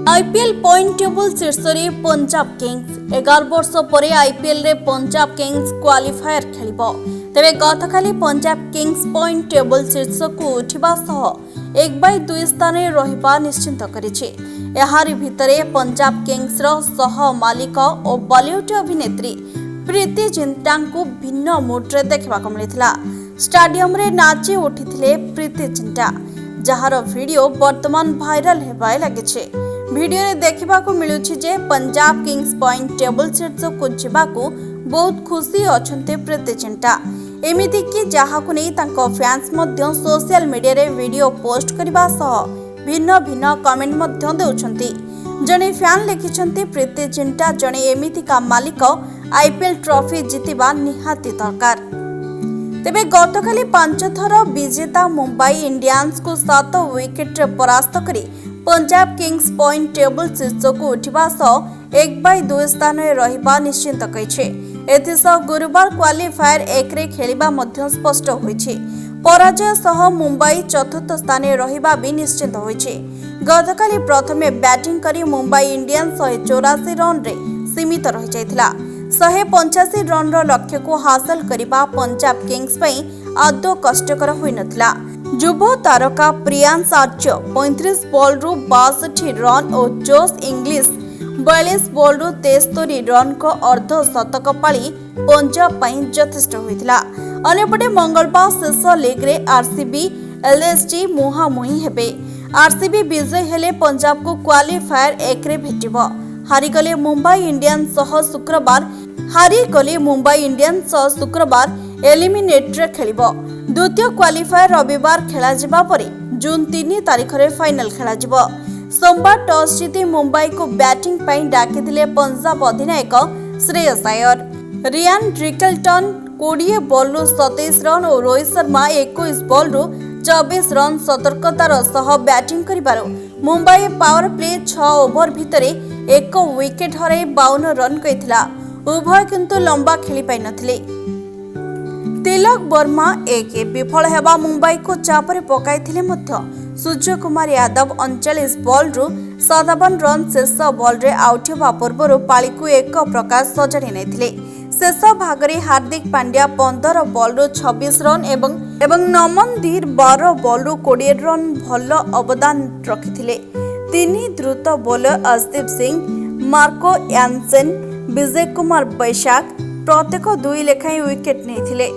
IPL point table शीर्ष में Punjab Kings 11 वर्ष पर आईपीएल रे पंजाब किंग्स क्वालिफायर खेलिबो। तेबे गतकाली पंजाब किंग्स पॉइंट टेबल शीर्ष को उठिबा सह 1/2 स्थान रहिबा निश्चित करिछि। एहारि भितरे पंजाब किंग्स रो सह मालिक और बॉलीवुड अभिनेत्री प्रीति जिंटा को भिन्न मुड्रे देखा मिलता। स्टाडियम रे नाची उठिथिले प्रीति जिंटा, जहार वीडियो वर्तमान भाइराल हेबाय लागिछि। वीडियो रे देखा मिलुछि जे पंजाब किंग्स पॉइंट टेबल शीर्ष को जावाकू बहुत खुशी अछन्ते प्रीति जिंटा। एमिति कि जहाकू नै तांको फैंस मध्य सोशल मीडिया रे वीडियो पोस्ट करबा सह भिन्न भिन्न कमेंट मध्य देउछन्ती। जने फैन लिखिछन्ती प्रीति जिंटा जने एमितिका मालिक आईपीएल ट्रॉफी जितिबा निहाती दरकार। तेबे गतकाली 5 थर विजेता मुंबई इंडियंस को 7 विकेट परास्त करी पंजाब किंग्स पॉइंट टेबल शीर्ष को उठिबा सह 1/2 स्थान रहिबा निश्चित कहिछे। एथिसह गुरुवार क्वालिफायर 1 रे खेलिबा मध्य स्पष्ट होइछे। पराजय सह मुंबई चतुर्थ स्थान रहिबा भी निश्चित होइछे। गतकाली प्रथमे बैटिंग करी मुंबई इंडियंस 184 रन रे सीमित रहि जायतिला। 185 रन रो लक्ष्य को हासिल करिबा पंजाब किंग्स पई आदौ कष्टकर होई नथिला। युव तारका प्रियांश आर्य 35 बॉल रु 62 रन और जोश इंग्लिश 42 बॉल रु 73 रन को अर्ध शतक पाली पंजाब पई यथेष्ट होइतिला। अन्यपटे मंगलवार शेष लीग रे आरसीबी एलएसजी मुहामुही हेबे। आरसीबी विजय हेले पंजाब को क्वालिफायर 1 रे भेटिबो। हारिगले मुंबई इंडियंस शुक्रवार एलिमिनेटर खेलिबो। द्वितीय क्वालिफायर रविवार खेला जिबा परे जून 3 तारिख रे फाइनल खेला जिबो। सोमवार टॉस जीति मुंबई को बैटिंग पई डाकिथिले पंजाब अधिनायक Shreyas Iyer. Ryan Rickelton 20 ball रु 27 रन और रोहित शर्मा 21 बॉल रु 24 रन सतर्कतार सह बैटिंग करिबारो मुंबई पावर प्ले 6 ओवर भितरे 1 विकेट हराई 52 रन कइथिला। उभय किंतु लंबा खेली पाई नथिले। तिलक वर्मा एक विफल हेबा मुंबई को चापरे पकाइथिले मध्य सूर्य कुमार यादव 39 बॉल रु 57 रन शेष बॉल रे आउट हेबा पूर्व पाली को एक प्रकार सजाड़ी नैथिले। शेष भाग रे हार्दिक पांड्या 15 बॉल रु 26 रन एवं नमन धीर 12 बॉल रु 20 रन भल अवदान रखिथिले। तीन द्रुत bowler Arshdeep Singh, Marco Jansen, Vijay Kumar Vyshak प्रत्येक 2 लेखाएं विकेट नेथिले।